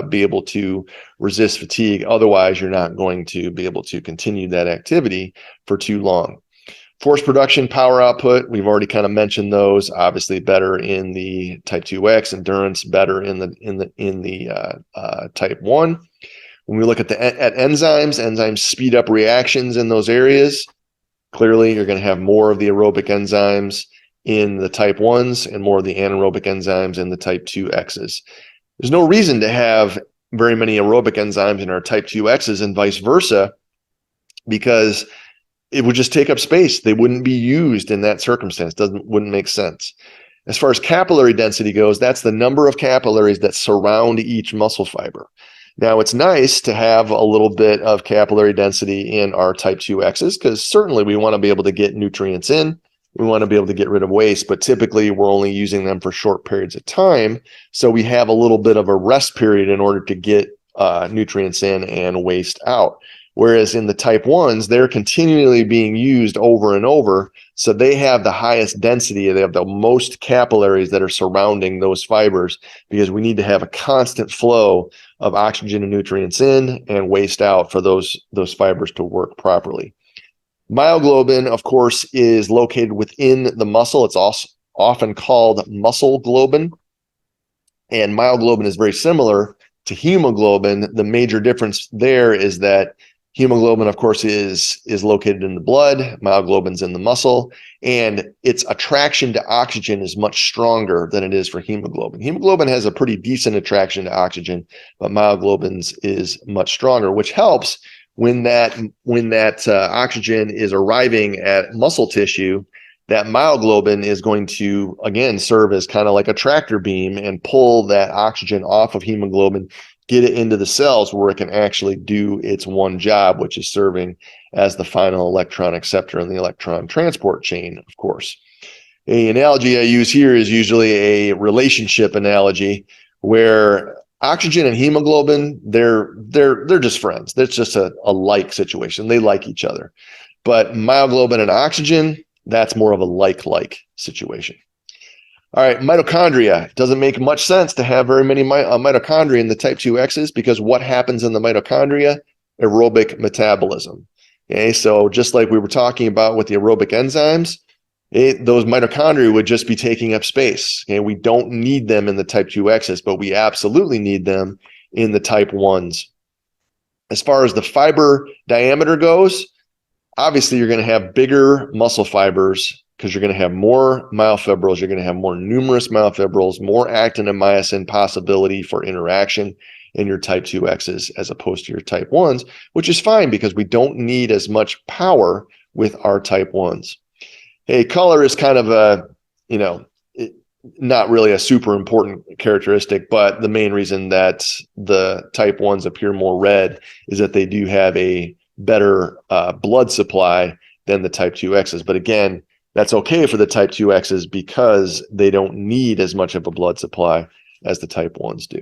be able to resist fatigue. Otherwise, you're not going to be able to continue that activity for too long. Force production, power output, we've already kind of mentioned those. Obviously, better in the type 2X, endurance better in the type 1. When we look at enzymes speed up reactions in those areas. Clearly, you're going to have more of the aerobic enzymes in the type 1s and more of the anaerobic enzymes in the type 2Xs. There's no reason to have very many aerobic enzymes in our type 2Xs and vice versa, because it would just take up space. They wouldn't be used in that circumstance. Wouldn't make sense. As far as capillary density goes, that's the number of capillaries that surround each muscle fiber. Now, it's nice to have a little bit of capillary density in our type 2Xs because certainly we want to be able to get nutrients in. We want to be able to get rid of waste, but typically we're only using them for short periods of time. So we have a little bit of a rest period in order to get nutrients in and waste out. Whereas in the type 1s, they're continually being used over and over. So they have the highest density. They have the most capillaries that are surrounding those fibers because we need to have a constant flow of oxygen and nutrients in and waste out for those fibers to work properly. Myoglobin, of course, is located within the muscle. It's also often called muscle globin. And myoglobin is very similar to hemoglobin. The major difference there is that hemoglobin, of course, is located in the blood. Myoglobin's in the muscle. And its attraction to oxygen is much stronger than it is for hemoglobin. Hemoglobin has a pretty decent attraction to oxygen, but myoglobin's is much stronger, which helps when that oxygen is arriving at muscle tissue. That myoglobin is going to, again, serve as kind of like a tractor beam and pull that oxygen off of hemoglobin, get it into the cells where it can actually do its one job, which is serving as the final electron acceptor in the electron transport chain, of course. An analogy I use here is usually a relationship analogy where oxygen and hemoglobin, they're just friends. That's just a like situation. They like each other. But myoglobin and oxygen, that's more of a like situation. All right, mitochondria. Doesn't make much sense to have very many mitochondria in the type 2Xs because what happens in the mitochondria? Aerobic metabolism. Okay, so just like we were talking about with the aerobic enzymes, those mitochondria would just be taking up space. Okay, we don't need them in the type 2Xs, but we absolutely need them in the type 1s. As far as the fiber diameter goes, obviously you're going to have bigger muscle fibers because you're going to have more myofibrils. You're going to have more numerous myofibrils, more actin and myosin possibility for interaction in your type 2Xs as opposed to your type 1s, which is fine because we don't need as much power with our type 1s. Hey, color is kind of a, not really a super important characteristic, but the main reason that the type 1s appear more red is that they do have a better blood supply than the type 2Xs. But again, that's okay for the type 2Xs because they don't need as much of a blood supply as the type 1s do.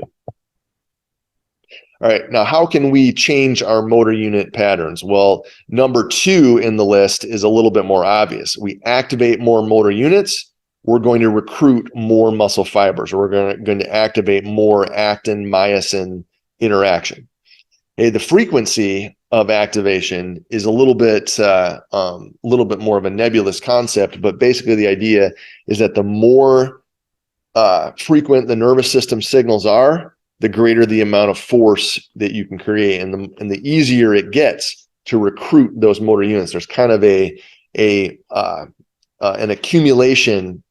All right, now how can we change our motor unit patterns? Well, number 2 in the list is a little bit more obvious. We activate more motor units, we're going to recruit more muscle fibers. We're going to activate more actin-myosin interaction. Okay, the frequency of activation is a little bit more of a nebulous concept, but basically the idea is that the more frequent the nervous system signals are, the greater the amount of force that you can create, and the easier it gets to recruit those motor units. There's kind of an accumulation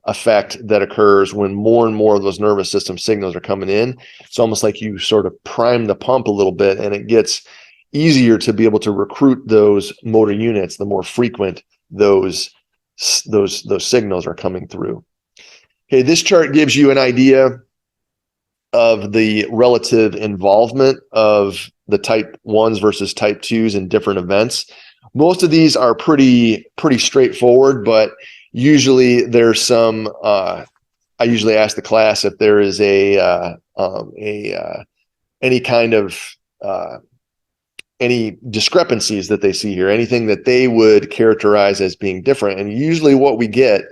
effect that occurs when more and more of those nervous system signals are coming in. It's almost like you sort of prime the pump a little bit, and it gets easier to be able to recruit those motor units the more frequent those those signals are coming through. Okay, this chart gives you an idea of the relative involvement of the type 1s versus type 2s in different events. Most of these are pretty straightforward, but usually there's some I usually ask the class if there is any kind of any discrepancies that they see here, anything that they would characterize as being different. And usually what we get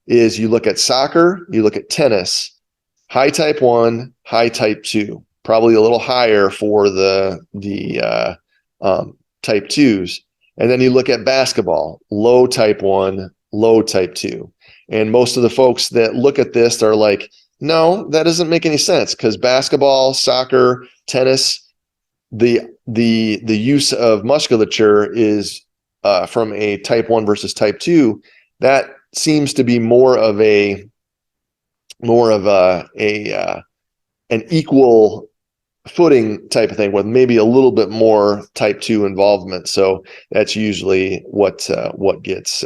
is you look at soccer, you look at tennis, high type 1, high type 2, probably a little higher for the type 2s. And then you look at basketball, low type 1, low type 2. And most of the folks that look at this are like, no, that doesn't make any sense, because basketball, soccer, tennis, the use of musculature is from a type 1 versus type 2. That seems to be more of an equal footing type of thing, with maybe a little bit more type 2 involvement. So that's usually what gets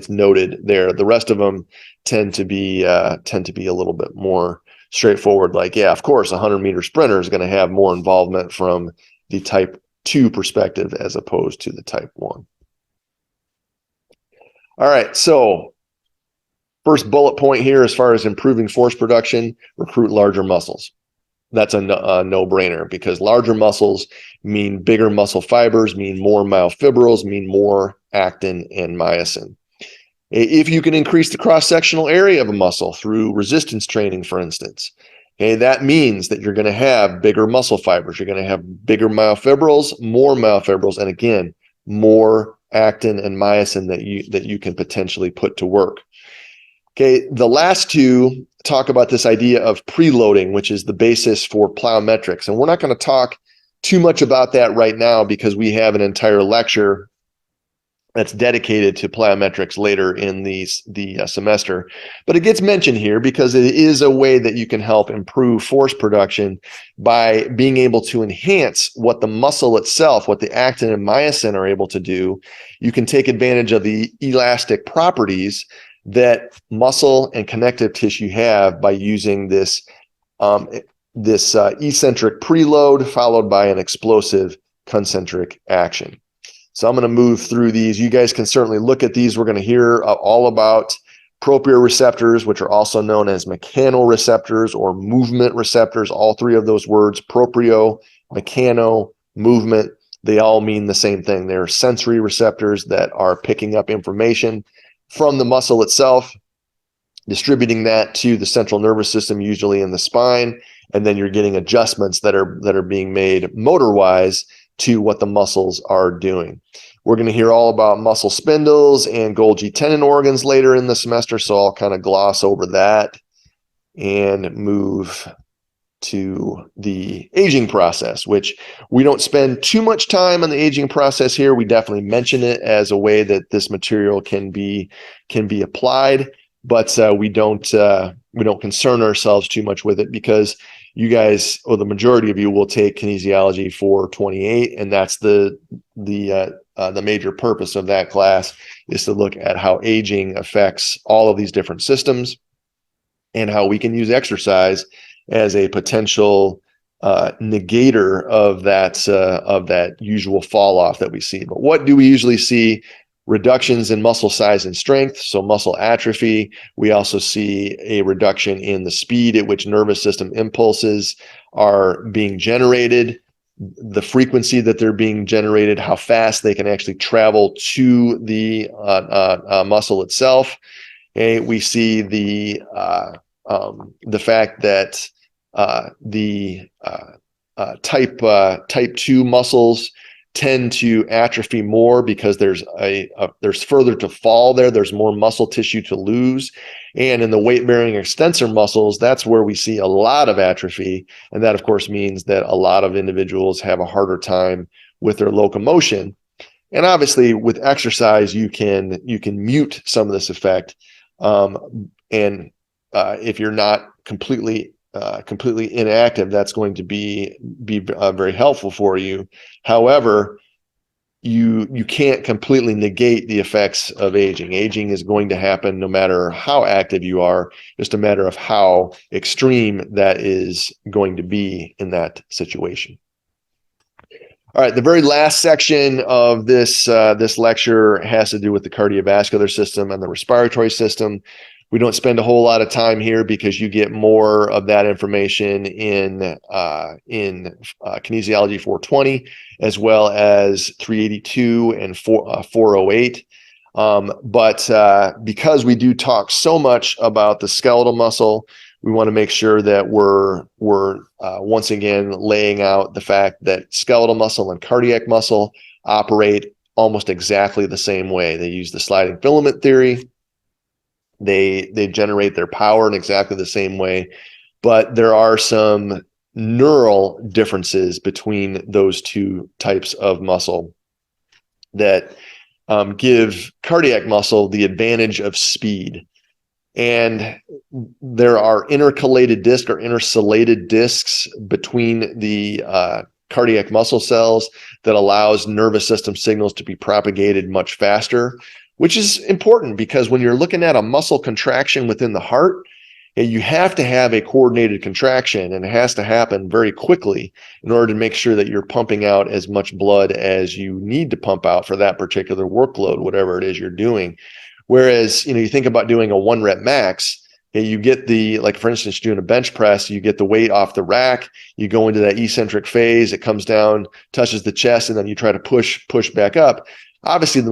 noted there. The rest of them tend to be a little bit more straightforward. Like, yeah, of course, a 100-meter sprinter is going to have more involvement from the type 2 perspective as opposed to the type 1. All right, so first bullet point here, as far as improving force production, recruit larger muscles. That's a no-brainer, because larger muscles mean bigger muscle fibers, mean more myofibrils, mean more actin and myosin. If you can increase the cross-sectional area of a muscle through resistance training, for instance, okay, that means that you're going to have bigger muscle fibers. You're going to have bigger myofibrils, and again, more actin and myosin that you can potentially put to work. Okay, the last two talk about this idea of preloading, which is the basis for plyometrics. And we're not going to talk too much about that right now, because we have an entire lecture that's dedicated to plyometrics later in the semester. But it gets mentioned here because it is a way that you can help improve force production by being able to enhance what the muscle itself, what the actin and myosin are able to do. You can take advantage of the elastic properties that muscle and connective tissue have by using this eccentric preload followed by an explosive concentric action. So I'm going to move through these. You guys can certainly look at these. We're going to hear all about proprioreceptors, which are also known as mechanoreceptors or movement receptors. All three of those words, proprio, mechano, movement, they all mean the same thing. They're sensory receptors that are picking up information from the muscle itself, distributing that to the central nervous system, usually in the spine, and then you're getting adjustments that are being made motor-wise to what the muscles are doing. We're going to hear all about muscle spindles and Golgi tendon organs later in the semester, so I'll kind of gloss over that and move to the aging process, which we don't spend too much time on the aging process here. We definitely mention it as a way that this material can be applied, but we don't concern ourselves too much with it, because you guys, or the majority of you, will take kinesiology 428, and that's the major purpose of that class, is to look at how aging affects all of these different systems and how we can use exercise as a potential negator of that usual fall off that we see. But what do we usually see? Reductions in muscle size and strength, so muscle atrophy. We also see a reduction in the speed at which nervous system impulses are being generated, the frequency that they're being generated, how fast they can actually travel to the muscle itself. Okay, we see the fact that the type 2 muscles tend to atrophy more because there's further to fall there. There's more muscle tissue to lose. And in the weight-bearing extensor muscles, that's where we see a lot of atrophy. And that, of course, means that a lot of individuals have a harder time with their locomotion. And obviously, with exercise, you can mute some of this effect. If you're not completely inactive, that's going to be very helpful for you. However, you can't completely negate the effects of aging. Aging is going to happen no matter how active you are, just a matter of how extreme that is going to be in that situation. All right, the very last section of this this lecture has to do with the cardiovascular system and the respiratory system. We don't spend a whole lot of time here because you get more of that information in Kinesiology 420, as well as 382 and 408. But because we do talk so much about the skeletal muscle, we want to make sure that we're once again laying out the fact that skeletal muscle and cardiac muscle operate almost exactly the same way. They use the sliding filament theory. They generate their power in exactly the same way, but there are some neural differences between those two types of muscle that give cardiac muscle the advantage of speed. And there are intercalated discs or intercalated discs between the cardiac muscle cells that allows nervous system signals to be propagated much faster, which is important because when you're looking at a muscle contraction within the heart, you have to have a coordinated contraction, and it has to happen very quickly in order to make sure that you're pumping out as much blood as you need to pump out for that particular workload, whatever it is you're doing. Whereas, you think about doing a 1 rep max, you get like for instance, doing a bench press, you get the weight off the rack, you go into that eccentric phase, it comes down, touches the chest, and then you try to push back up. Obviously,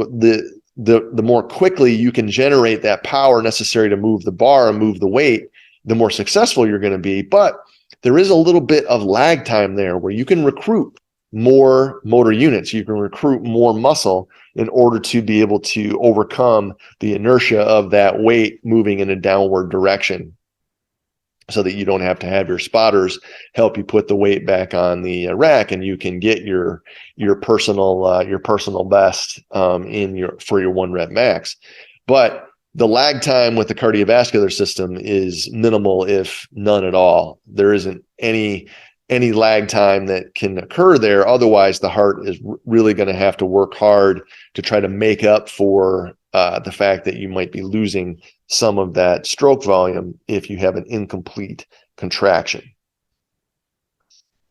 the more quickly you can generate that power necessary to move the bar and move the weight, the more successful you're going to be. But there is a little bit of lag time there where you can recruit more motor units, you can recruit more muscle in order to be able to overcome the inertia of that weight moving in a downward direction, so that you don't have to have your spotters help you put the weight back on the rack, and you can get your personal best for your 1 rep max. But the lag time with the cardiovascular system is minimal, if none at all. There isn't any lag time that can occur there. Otherwise, the heart is really going to have to work hard to try to make up for the fact that you might be losing some of that stroke volume if you have an incomplete contraction.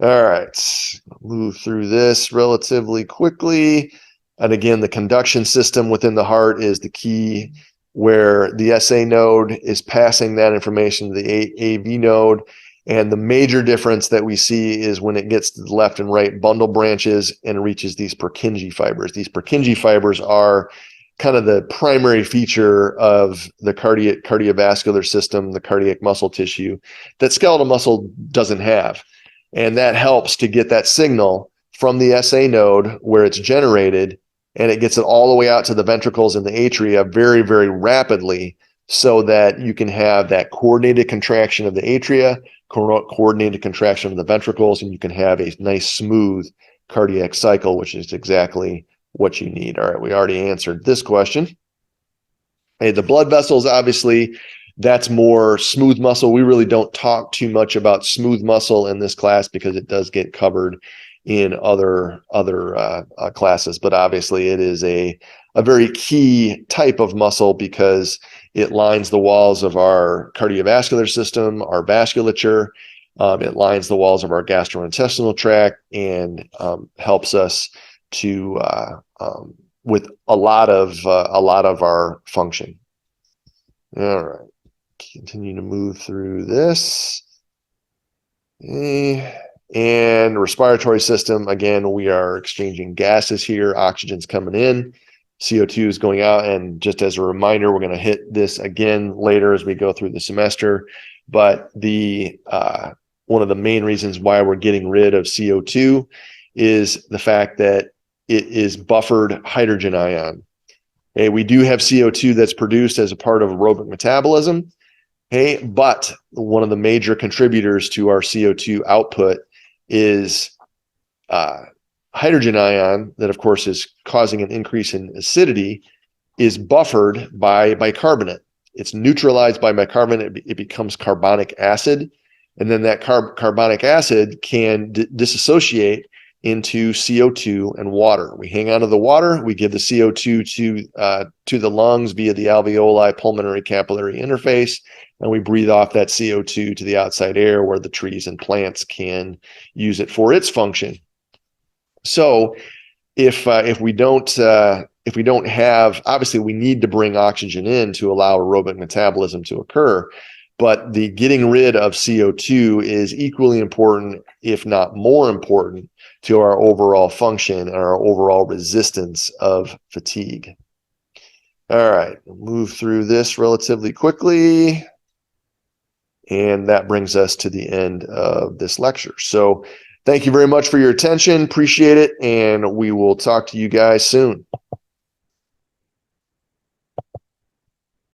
All right, move through this relatively quickly. And again, the conduction system within the heart is the key, where the SA node is passing that information to the AV node. And the major difference that we see is when it gets to the left and right bundle branches and reaches ththese Purkinje fibers. These Purkinje fibers are kind of the primary feature of the cardiovascular system, the cardiac muscle tissue, that skeletal muscle doesn't have. And that helps to get that signal from the SA node where it's generated, and it gets it all the way out to the ventricles and the atria very, very rapidly, so that you can have that coordinated contraction of the atria, coordinated contraction of the ventricles, and you can have a nice smooth cardiac cycle, which is exactly what you need. All right, we already answered this question. Hey, the blood vessels, obviously, that's more smooth muscle. We really don't talk too much about smooth muscle in this class because it does get covered in other classes. But obviously, it is a very key type of muscle because it lines the walls of our cardiovascular system, our vasculature. It lines the walls of our gastrointestinal tract and helps us to with a lot of our function. All right, continue to move through this. Okay. And respiratory system, again, we are exchanging gases here. Oxygen's coming in, CO2 is going out. And just as a reminder, we're going to hit this again later as we go through the semester. But the one of the main reasons why we're getting rid of CO2 is the fact that it is buffered hydrogen ion. Okay, we do have CO2 that's produced as a part of aerobic metabolism. Okay, but one of the major contributors to our CO2 output is hydrogen ion, that of course is causing an increase in acidity, is buffered by bicarbonate. It's neutralized by bicarbonate. It becomes carbonic acid. And then that carbonic acid can disassociate into CO2 and water. We hang on to the water, we give the CO2 to the lungs via the alveoli pulmonary capillary interface, and we breathe off that CO2 to the outside air where the trees and plants can use it for its function. So if we don't have, obviously we need to bring oxygen in to allow aerobic metabolism to occur, but the getting rid of CO2 is equally important, if not more important, to our overall function and our overall resistance of fatigue. All right, we'll move through this relatively quickly. And that brings us to the end of this lecture. So thank you very much for your attention. Appreciate it. And we will talk to you guys soon.